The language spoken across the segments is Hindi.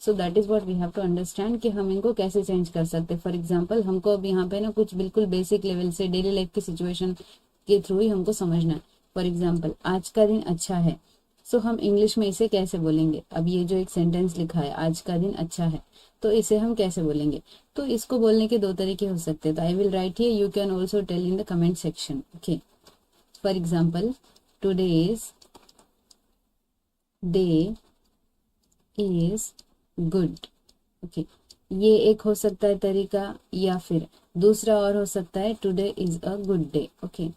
So that is what we have to understand कि हम इनको कैसे चेंज कर सकते हैं। फॉर एग्जाम्पल हमको अब यहाँ पे ना कुछ बिल्कुल बेसिक लेवल से डेली लाइफ की सिचुएशन के थ्रू ही हमको समझना है। फॉर एग्जाम्पल आज का दिन अच्छा है, सो हम इंग्लिश में इसे कैसे बोलेंगे। अब ये जो एक सेंटेंस लिखा है आज का दिन अच्छा है, तो इसे हम कैसे बोलेंगे। तो इसको बोलने के दो तरीके हो सकते हैं। तो I will write here, you can also tell in the comment section. Okay, for example today's day is good. Okay, ये एक हो सकता है तरीका, या फिर दूसरा और हो सकता है today is a good day. Okay,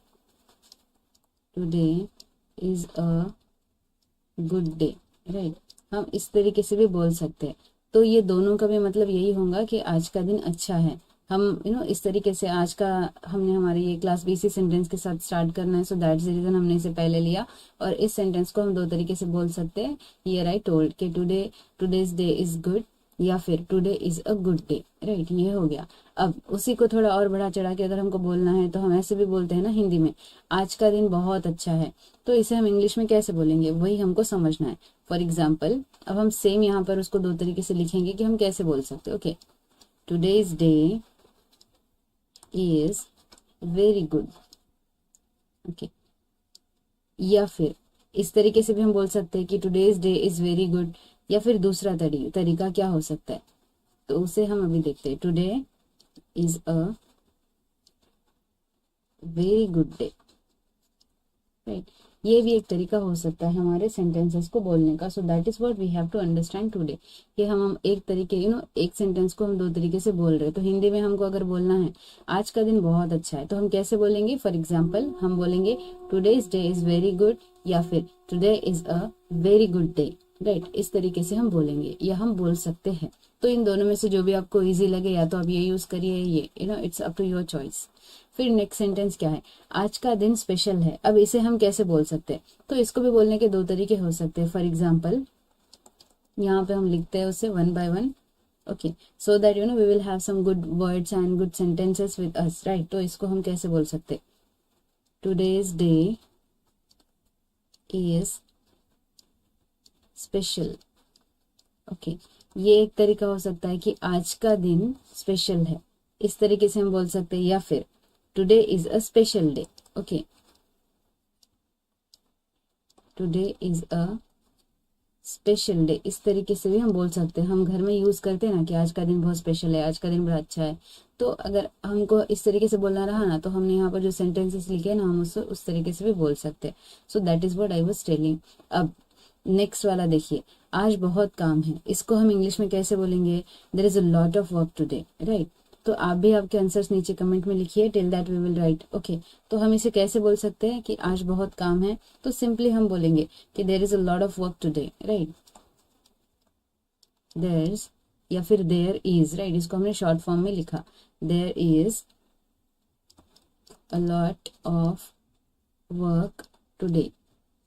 today is a good day, right. हम इस तरीके से भी बोल सकते हैं। तो ये दोनों का भी मतलब यही होगा कि आज का दिन अच्छा है। हम इस तरीके से आज का हमने हमारी ये क्लास बीसी सेंटेंस के साथ स्टार्ट करना है, सो दैट्स द रीजन हमने इसे पहले लिया। और इस सेंटेंस को हम दो तरीके से बोल सकते हैं। हियर आई टोल्ड कि टुडेज डे इज गुड, या फिर today is a good day, right. ये हो गया। अब उसी को थोड़ा और बढ़ा चढ़ा के अगर हमको बोलना है तो हम ऐसे भी बोलते हैं ना हिंदी में, आज का दिन बहुत अच्छा है। तो इसे हम इंग्लिश में कैसे बोलेंगे, वही हमको समझना है। फॉर एग्जाम्पल अब हम सेम यहाँ पर उसको दो तरीके से लिखेंगे कि हम कैसे बोल सकते हैं। Okay, today's day is very good. Okay, या फिर इस तरीके से भी हम बोल सकते हैं कि today's day is very good. या फिर दूसरा तरीका क्या हो सकता है, तो उसे हम अभी देखते हैं। Today is a very good day, right. ये भी एक तरीका हो सकता है हमारे सेंटेंसेस को बोलने का। So that is what we have to understand today, कि हम एक तरीके एक सेंटेंस को हम दो तरीके से बोल रहे हैं। तो हिंदी में हमको अगर बोलना है आज का दिन बहुत अच्छा है, तो हम कैसे बोलेंगे। फॉर एग्जाम्पल हम बोलेंगे today's day is very good, या फिर today is a very good day, right. इस तरीके से हम बोलेंगे या हम बोल सकते हैं। तो इन दोनों में से जो भी आपको इजी लगे, या तो आप ये यूज करिए, ये it's up to your choice. फिर नेक्स्ट सेंटेंस क्या है, आज का दिन स्पेशल है। अब इसे हम कैसे बोल सकते हैं, तो इसको भी बोलने के दो तरीके हो सकते हैं। फॉर एग्जाम्पल यहाँ पे हम लिखते हैं उसे one by one. Okay, so that we will have some good words and good sentences with us, right. तो इसको हम कैसे बोल सकते हैं, today's day is special. Okay, ये एक तरीका हो सकता है कि आज का दिन स्पेशल है, इस तरीके से हम बोल सकते हैं। या फिर today is a special day. Okay, today is a special day, इस तरीके से भी हम बोल सकते हैं। हम घर में यूज करते हैं ना कि आज का दिन बहुत स्पेशल है, आज का दिन बड़ा अच्छा है। तो अगर हमको इस तरीके से बोलना रहा ना, तो हमने यहाँ पर जो सेंटेंसेस लिखे ना, हम उससे उस तरीके से भी बोल सकते हैं। सो that is what I was telling. अब नेक्स्ट वाला देखिए, आज बहुत काम है। इसको हम इंग्लिश में कैसे बोलेंगे, there is a lot of work today, right. तो आप भी आपके आंसर्स नीचे कमेंट में लिखिए, till that we will write. Okay, तो हम इसे कैसे बोल सकते हैं कि आज बहुत काम है, तो सिंपली हम बोलेंगे कि there is a lot of work today, right. There, या फिर देयर इज, राइट। इसको हमने शॉर्ट फॉर्म में लिखा, there is a lot of work today,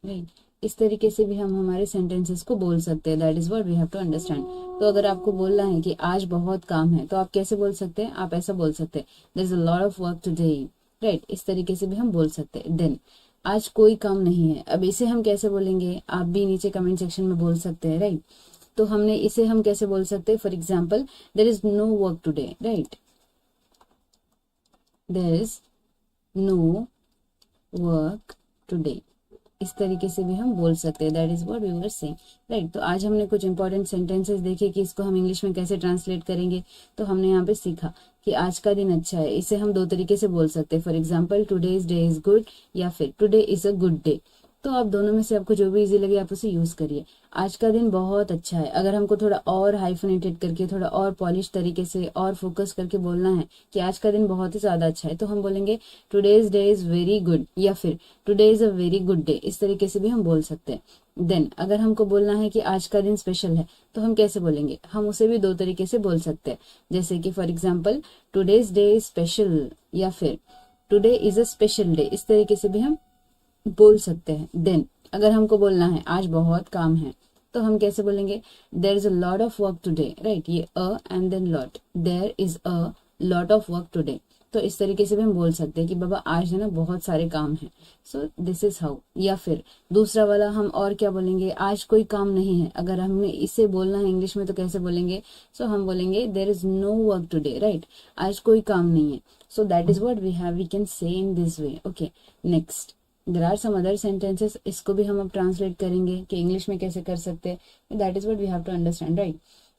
right. इस तरीके से भी हम हमारे सेंटेंसेस को बोल सकते हैं। That is what we have to understand. तो अगर आपको बोलना है कि आज बहुत काम है, तो आप कैसे बोल सकते हैं, आप ऐसा बोल सकते हैं, there is a lot of work today, right. इस तरीके से भी हम बोल सकते हैं। देन आज कोई काम नहीं है, अब इसे हम कैसे बोलेंगे, आप भी नीचे कमेंट सेक्शन में बोल सकते हैं, राइट। तो हमने इसे हम कैसे बोल सकते हैं, for example there is no work today, right. There is no work today, इस तरीके से भी हम बोल सकते हैं। That is what we were saying, right. तो आज हमने कुछ इंपॉर्टेंट सेंटेंसेस देखे कि इसको हम इंग्लिश में कैसे ट्रांसलेट करेंगे। तो हमने यहाँ पे सीखा कि आज का दिन अच्छा है, इसे हम दो तरीके से बोल सकते हैं। For example today's day is good, या फिर today is a good day. तो आप दोनों में से आपको जो भी इजी लगे आप उसे यूज करिए। आज का दिन बहुत अच्छा है, अगर हमको थोड़ा और हाइफनेटेड करके, थोड़ा और पॉलिश तरीके से और फोकस करके बोलना है कि आज का दिन बहुत ही ज्यादा अच्छा है, तो हम बोलेंगे today's day is very good, या फिर today is a very good day. इस तरीके से भी हम बोल सकते हैं। देन अगर हमको बोलना है कि आज का दिन स्पेशल है, तो हम कैसे बोलेंगे, हम उसे भी दो तरीके से बोल सकते हैं। जैसे कि for example today's day is special, या फिर today is a special day, इस तरीके से भी हम बोल सकते हैं। देन अगर हमको बोलना है आज बहुत काम है, तो हम कैसे बोलेंगे, there is a lot of work today, right. ये a and then lot, there is a lot of work today. तो इस तरीके से भी हम बोल सकते हैं कि बाबा आज है ना बहुत सारे काम हैं। So this is how. या फिर दूसरा वाला हम और क्या बोलेंगे, आज कोई काम नहीं है। अगर हमने इसे बोलना है इंग्लिश में तो कैसे बोलेंगे, सो हम बोलेंगे there is no work today, right, आज कोई काम नहीं है। So that is what we can say in this way. Okay, next there are some other sentences, इसको भी हम अब ट्रांसलेट करेंगे कि इंग्लिश में कैसे कर सकते हैं। That is what we have to understand, right.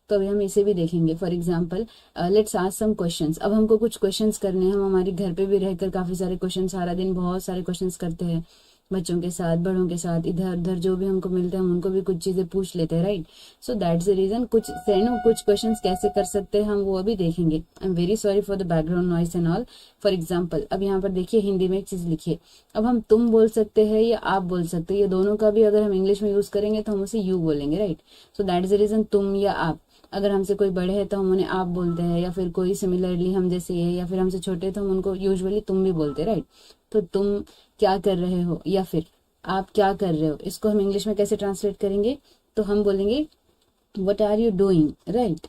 तो अभी हम इसे भी देखेंगे। For example let's ask some questions. अब हमको कुछ क्वेश्चंस करने हैं। हम हमारे घर पे भी रहकर काफी सारे क्वेश्चन, सारा दिन बहुत सारे क्वेश्चंस करते हैं, बच्चों के साथ, बड़ों के साथ, इधर उधर जो भी हमको मिलते हैं हम उनको भी कुछ चीजें पूछ लेते हैं, right. So that's the reason कुछ कुछ क्वेश्चंस कैसे कर सकते हैं हम वो अभी देखेंगे। I am very sorry for the background noise and all. For example अब यहाँ पर देखिए हिंदी में एक चीज लिखिए। अब हम तुम बोल सकते हैं या आप बोल सकते हैं, ये दोनों का भी अगर हम इंग्लिश में यूज करेंगे तो हम उसे यू बोलेंगे, right. So that is the reason तुम या आप। अगर हमसे कोई बड़े हैं तो हम उन्हें आप बोलते हैं, या फिर कोई सिमिलरली हम जैसे है या फिर हमसे छोटे तो हम उनको यूजुअली तुम भी बोलते हैं, राइट। तो तुम क्या कर रहे हो या फिर आप क्या कर रहे हो, इसको हम इंग्लिश में कैसे ट्रांसलेट करेंगे, तो हम बोलेंगे what are you doing, right,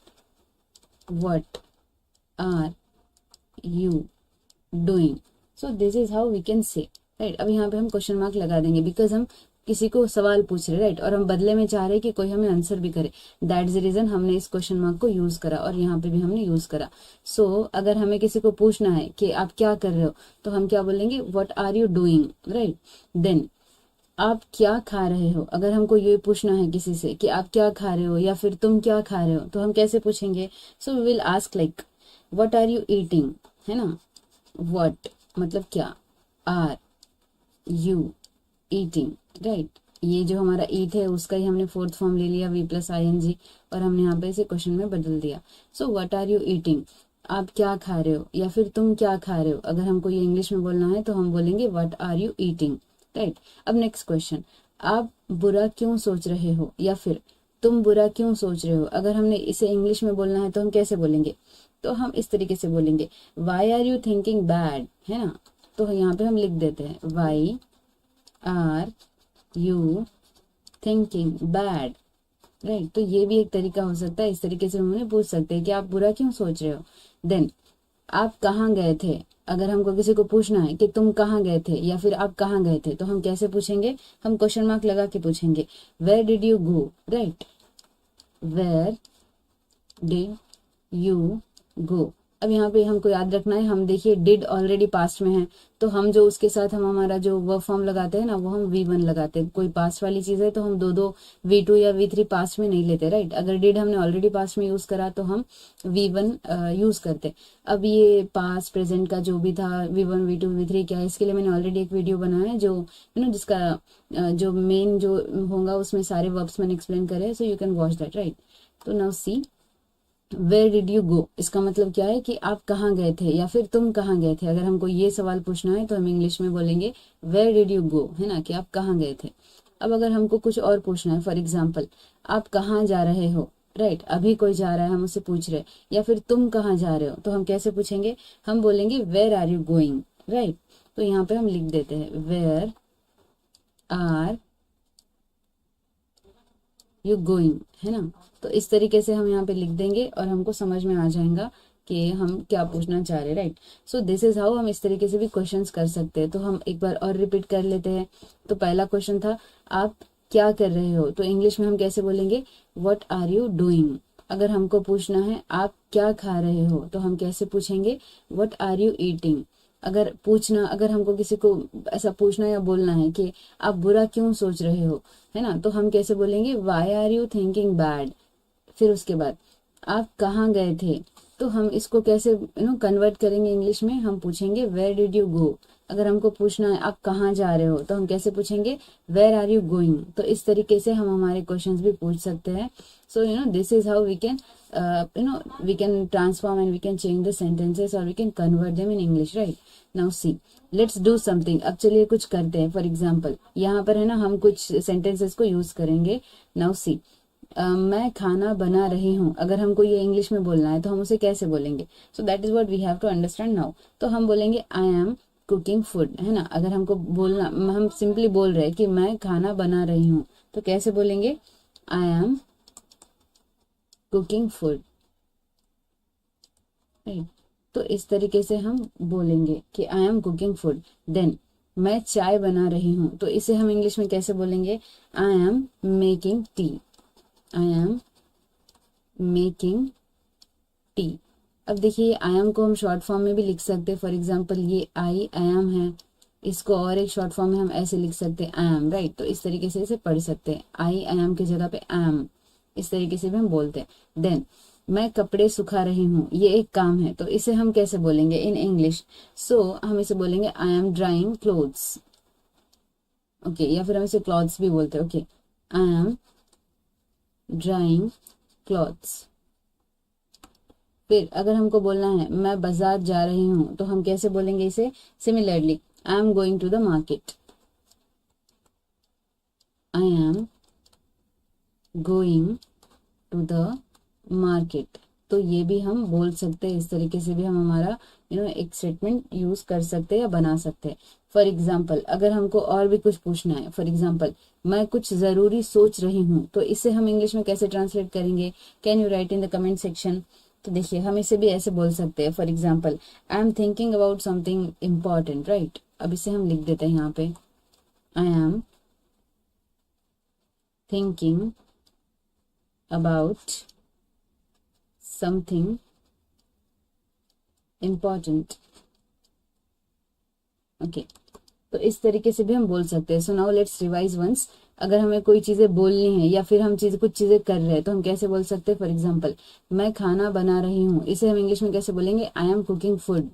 what are you doing. So this is how we can say, right. अब यहाँ पे हम क्वेश्चन मार्क लगा देंगे बिकॉज हम किसी को सवाल पूछ रहे, राइट, और हम बदले में चाह रहे कि कोई हमें आंसर भी करे। दैट्स द रीजन हमने इस क्वेश्चन मार्क को यूज करा और यहाँ पे भी हमने यूज करा। सो अगर हमें किसी को पूछना है कि आप क्या कर रहे हो, तो हम क्या बोलेंगे, what are you doing, right. Then आप क्या खा रहे हो, अगर हमको ये पूछना है किसी से कि आप क्या खा रहे हो या फिर तुम क्या खा रहे हो, तो हम कैसे पूछेंगे, so we will ask like what are you eating, है ना। व्हाट मतलब क्या, आर यू ईटिंग, राइट। ये जो हमारा ईट है उसका ही हमने फोर्थ फॉर्म ले लिया V+ing और हमने यहाँ पे इसे क्वेश्चन में बदल दिया। So what are you eating, आप क्या खा रहे हो या फिर तुम क्या खा रहे हो। अगर हमको ये इंग्लिश में बोलना है तो हम बोलेंगे what are you eating, right. अब नेक्स्ट क्वेश्चन, आप बुरा क्यों सोच रहे हो या फिर तुम बुरा क्यों सोच रहे हो। अगर हमने इसे इंग्लिश में बोलना है तो हम कैसे बोलेंगे, तो हम इस तरीके से बोलेंगे why are you thinking bad, है ना। तो यहाँ पे हम लिख देते हैं why are you thinking bad, right. तो ये भी एक तरीका हो सकता है, इस तरीके से हम उन्हें पूछ सकते हैं कि आप बुरा क्यों सोच रहे हो। देन आप कहाँ गए थे, अगर हमको किसी को पूछना है कि तुम कहाँ गए थे या फिर आप कहाँ गए थे, तो हम कैसे पूछेंगे, हम क्वेश्चन मार्क लगा के पूछेंगे where did you go, right, where did you go. अब यहाँ पे हमको याद रखना है, हम देखिए डिड ऑलरेडी पास्ट में है, तो हम जो उसके साथ हम हमारा जो वर्ब फॉर्म लगाते हैं ना वो हम V1 लगाते हैं। कोई पास्ट वाली चीज है तो हम दो V2 या V3 पास्ट में नहीं लेते, राइट। अगर डिड हमने ऑलरेडी पास्ट में यूज करा तो हम V1 यूज करते। अब ये पास्ट प्रेजेंट का जो भी था V1 V2 V3 क्या है, इसके लिए मैंने ऑलरेडी एक वीडियो बनाया है जो जिसका जो मेन जो होगा उसमें सारे वर्ब्स मैंने एक्सप्लेन करे, so you can watch that, right. तो now see where did you go, इसका मतलब क्या है कि आप कहाँ गए थे या फिर तुम कहाँ गए थे। अगर हमको ये सवाल पूछना है तो हम इंग्लिश में बोलेंगे वेयर डिड यू गो, है ना, कि आप कहाँ गए थे। अब अगर हमको कुछ और पूछना है, फॉर एग्जाम्पल आप कहाँ जा रहे हो, राइट, अभी कोई जा रहा है हम उससे पूछ रहे, या फिर तुम कहाँ जा रहे हो, तो हम कैसे पूछेंगे, हम बोलेंगे where are you going, right. तो यहाँ पे हम लिख देते हैं वेयर आर यू गोइंग, है ना। तो इस तरीके से हम यहाँ पे लिख देंगे और हमको समझ में आ जाएगा कि हम क्या पूछना चाह रहे हैं, right. So this is how हम इस तरीके से भी क्वेश्चंस कर सकते हैं। तो हम एक बार और रिपीट कर लेते हैं। तो पहला क्वेश्चन था आप क्या कर रहे हो, तो इंग्लिश में हम कैसे बोलेंगे व्हाट आर यू डूइंग। अगर हमको पूछना है आप क्या खा रहे हो, तो हम कैसे पूछेंगे व्हाट आर यू ईटिंग। अगर हमको किसी को ऐसा पूछना या बोलना है कि आप बुरा क्यों सोच रहे हो, है ना, तो हम कैसे बोलेंगे why are you thinking bad. फिर उसके बाद आप कहाँ गए थे, तो हम इसको कैसे कन्वर्ट करेंगे इंग्लिश में, हम पूछेंगे वेयर डिड यू गो। अगर हमको पूछना है आप कहाँ जा रहे हो, तो हम कैसे पूछेंगे वेयर आर यू गोइंग। तो इस तरीके से हम हमारे क्वेश्चंस भी पूछ सकते हैं। So this is how we can we can transform and we can change the sentences or we can convert them in English, right? Now see, let's do something. अब चलिए कुछ करते हैं। फॉर एग्जाम्पल यहाँ पर है ना हम कुछ सेंटेंसेस को यूज करेंगे। नाउ सी मैं खाना बना रही हूँ, अगर हमको ये इंग्लिश में बोलना है तो हम उसे कैसे बोलेंगे, so that is what we have to understand now. तो हम बोलेंगे आई एम कुकिंग फूड, है ना। अगर हमको बोलना, हम सिंपली बोल रहे हैं कि मैं खाना बना रही हूँ, तो कैसे बोलेंगे I am cooking food, right. तो इस तरीके से हम बोलेंगे कि I am cooking food. Then मैं चाय बना रही हूँ, तो इसे हम इंग्लिश में कैसे बोलेंगे? I am making tea. I am making tea. अब देखिए आई एम को हम शॉर्ट फॉर्म में भी लिख सकते हैं। फॉर एग्जाम्पल ये आई एम है, इसको और एक शॉर्ट फॉर्म में हम ऐसे लिख सकते हैं आई एम, राइट। तो इस तरीके से इसे पढ़ सकते हैं, आई एम की जगह पे आई एम, इस तरीके से भी हम बोलते हैं। देन मैं कपड़े सुखा रही हूँ, ये एक काम है, तो इसे हम कैसे बोलेंगे इन इंग्लिश? सो हम इसे बोलेंगे I M drawing clothes. Okay, या फिर हम इसे क्लॉथ्स भी बोलते हैं। Okay, I am drawing clothes. फिर अगर हमको बोलना है मैं बाजार जा रही हूँ, तो हम कैसे बोलेंगे इसे? Similarly, I am going to the market. I am going to the market. तो ये भी हम बोल सकते हैं, इस तरीके से भी हम हमारा एक स्टेटमेंट यूज कर सकते हैं या बना सकते हैं। फॉर एग्जाम्पल अगर हमको और भी कुछ पूछना है, फॉर एग्जाम्पल मैं कुछ जरूरी सोच रही हूँ, तो इसे हम इंग्लिश में कैसे ट्रांसलेट करेंगे? Can you write in the comment section. तो देखिए हम इसे भी ऐसे बोल सकते हैं, for example I am thinking about something important, right. अब इसे हम लिख देते हैं यहाँ पे, I am thinking about something important. Okay, तो इस तरीके से भी हम बोल सकते हैं। So now let's revise once. अगर हमें कोई चीजें बोलनी है या फिर हम कुछ चीजें कर रहे हैं, तो हम कैसे बोल सकते हैं? फॉर एग्जाम्पल मैं खाना बना रही हूँ, इसे हम इंग्लिश में कैसे बोलेंगे? I am cooking food.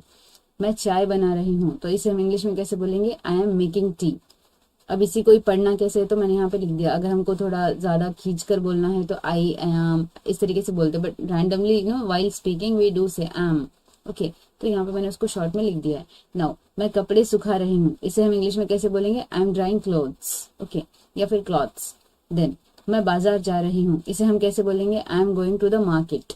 मैं चाय बना रही हूँ, तो इसे हम इंग्लिश में कैसे बोलेंगे? I am making tea. अब इसी को ही पढ़ना कैसे है, तो मैंने यहाँ पे लिख दिया। अगर हमको थोड़ा ज्यादा खींच कर बोलना है तो आई एम, इस तरीके से बोलते हैं, but randomly while speaking we do say em. Okay, तो यहाँ पे मैंने उसको शॉर्ट में लिख दिया है। नाउ मैं कपड़े सुखा रही हूँ, इसे हम इंग्लिश में कैसे बोलेंगे? I M drawing clothes. Okay, या फिर क्लॉथ्स। देन मैं बाजार जा रही हूँ, इसे हम कैसे बोलेंगे? I am going to the market.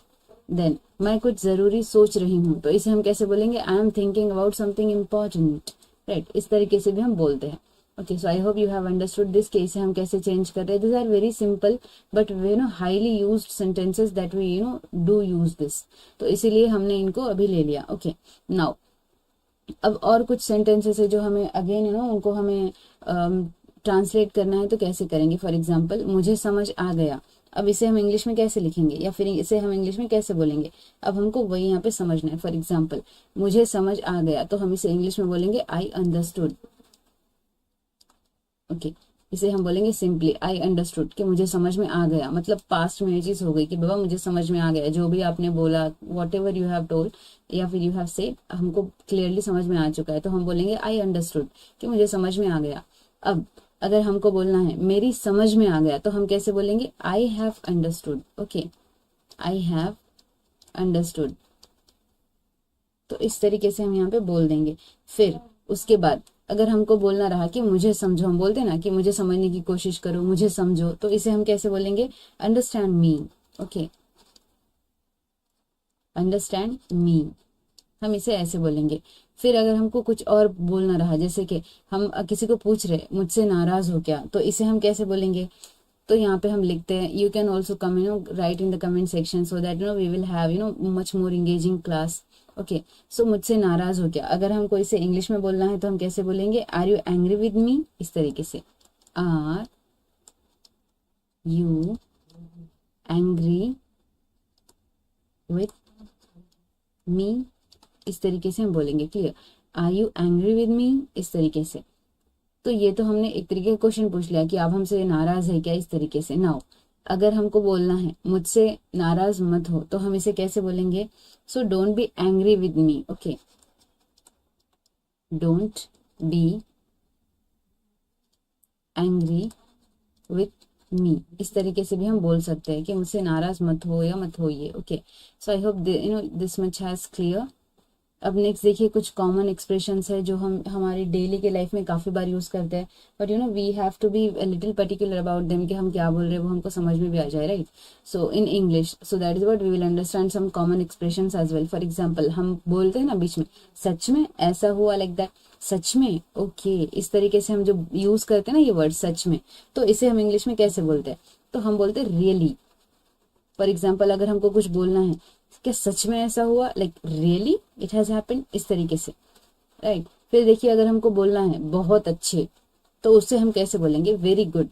Then मैं कुछ जरूरी सोच रही हूँ, तो इसे हम कैसे बोलेंगे? I am thinking about something important, right. इस तरीके से भी हम बोलते हैं। Okay, so I hope you have understood this के इसे हम कैसे चेंज कर रहे हैं। This are very simple but highly used sentences that we do use this, तो इसीलिए हमने इनको अभी ले लिया। ओके, नाउ अब और कुछ सेंटेंसेस है जो हमें अगेन उनको हमें ट्रांसलेट करना है, तो कैसे करेंगे? फॉर एग्जाम्पल मुझे समझ आ गया, अब इसे हम इंग्लिश में कैसे लिखेंगे या फिर इसे हम इंग्लिश में कैसे बोलेंगे? अब हमको वही यहाँ पे समझना है। फॉर एग्जाम्पल मुझे समझ आ गया, तो हम इसे इंग्लिश में बोलेंगे आई अंडरस्टूड। ओके, इसे हम बोलेंगे सिंपली आई अंडरस्टूड, कि मुझे समझ में आ गया, मतलब पास्ट में ये चीज हो गई कि बाबा मुझे समझ में आ गया, जो भी आपने बोला, what ever you have told या फिर यू हैव सेड, हमको क्लियरली समझ में आ चुका है, तो हम बोलेंगे आई अंडरस्टूड, कि मुझे समझ में आ गया। अब अगर हमको बोलना है मेरी समझ में आ गया, तो हम कैसे बोलेंगे? I have understood. Okay, I have understood. तो इस तरीके से हम यहाँ पे बोल देंगे। फिर उसके बाद अगर हमको बोलना रहा कि मुझे समझो, हम बोलते हैं ना कि मुझे समझने की कोशिश करो, मुझे समझो, तो इसे हम कैसे बोलेंगे? Understand me. Okay, understand me, हम इसे ऐसे बोलेंगे। फिर अगर हमको कुछ और बोलना रहा, जैसे कि हम किसी को पूछ रहे मुझसे नाराज हो क्या, तो इसे हम कैसे बोलेंगे? तो यहाँ पे हम लिखते हैं, you can also come write in the comment section so that we will have much more engaging class. Okay, so मुझसे नाराज हो क्या, अगर हमको इसे इंग्लिश में बोलना है तो हम कैसे बोलेंगे? Are you angry with me, इस तरीके से, are you angry with me, इस तरीके से हम बोलेंगे। Clear? Are you angry with me, इस तरीके से। तो ये तो हमने एक तरीके का क्वेश्चन पूछ लिया कि आप हमसे नाराज है क्या, इस तरीके से। नाउ अगर हमको बोलना है मुझसे नाराज मत हो, तो हम इसे कैसे बोलेंगे? So don't be angry with me. Okay, don't be angry with me, इस तरीके से भी हम बोल सकते हैं कि मुझसे नाराज मत हो या मत होइए। Okay, so I hope this much has clear. अब नेक्स्ट देखिए कुछ कॉमन एक्सप्रेशंस है जो हम हमारी डेली के लाइफ में काफी बार यूज करते हैं, but we have to be little particular about them कि हम क्या बोल रहे हैं वो हमको समझ में भी आ जाए, right. So in English, so that is what we will understand some common expressions as well. For example हम बोलते हैं ना बीच में, सच में ऐसा हुआ, लाइक दैट, सच में। ओके, इस तरीके से हम जो यूज करते हैं ना ये वर्ड सच में, तो इसे हम इंग्लिश में कैसे बोलते हैं? तो हम बोलते हैं रियली। फॉर एग्जाम्पल अगर हमको कुछ बोलना है, क्या सच में ऐसा हुआ, like really it has happened, इस तरीके से, राइट। फिर देखिए अगर हमको बोलना है बहुत अच्छे, तो उससे हम कैसे बोलेंगे, वेरी गुड,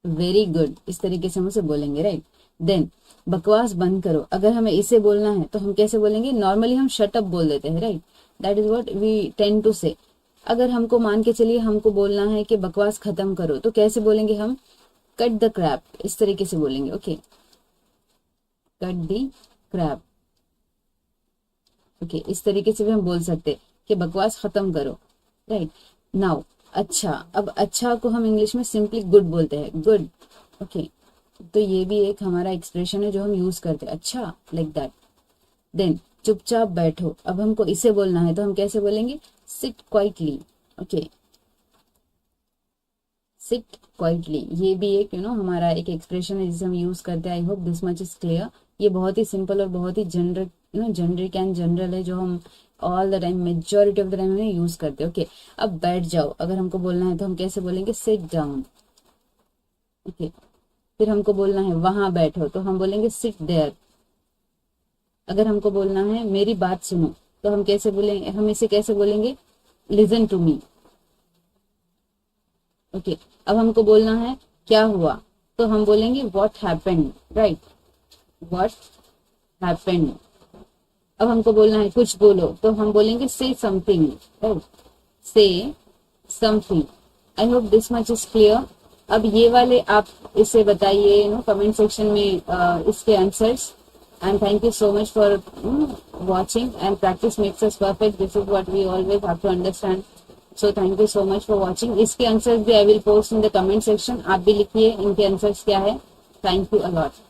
वेरी गुड, इस तरीके से हम उसे बोलेंगे, राइट। देन बकवास बंद करो, अगर हमें इसे बोलना है तो हम कैसे बोलेंगे, नॉर्मली हम शट अप बोल देते हैं, right, that is what we tend to say. अगर हमको मान के चलिए हमको बोलना है कि बकवास खत्म करो, तो कैसे बोलेंगे हम, कट द क्रैप, इस तरीके से बोलेंगे, okay, cut the crap, okay, इस तरीके से भी हम बोल सकते कि बकवास खत्म करो, राइट। नाउ अच्छा, अब अच्छा को हम इंग्लिश में सिंपली गुड बोलते हैं, गुड, ओके, तो ये भी एक हमारा एक्सप्रेशन है जो हम यूज करते हैं, अच्छा, लाइक दैट। देन चुपचाप बैठो, अब हमको इसे बोलना है तो हम कैसे बोलेंगे, sit quietly, okay, sit quietly, ये भी एक हमारा एक एक्सप्रेशन है जिसे हम यूज करते हैं। I hope this much is clear. ये बहुत ही सिंपल और बहुत ही जनरल जनरिक एंड जनरल है, जो हम all the time, majority of the time हमें यूज करते हैं, ओके। अब बैठ जाओ, अगर हमको बोलना है तो हम कैसे बोलेंगे, सिट डाउन, ओके। फिर हमको बोलना है वहां बैठो, तो हम बोलेंगे सिट देयर। अगर हमको बोलना है मेरी बात सुनो, तो हम कैसे बोलेंगे, हम इसे कैसे बोलेंगे, लिसन टू मी, ओके। अब हमको बोलना है क्या हुआ, तो हम बोलेंगे what happened, right, what happened. अब हमको बोलना है कुछ बोलो, तो हम बोलेंगे से समथिंग, राइट, से something. I hope this much is clear. अब ये वाले आप इसे बताइए कमेंट सेक्शन में इसके answers. And thank you so much for watching, and practice makes us perfect. This is what we always have to understand. So thank you so much for watching. इसके आंसर्स भी I will post in the comment section. आप भी लिखिए इनके आंसर्स क्या है. Thank you a lot.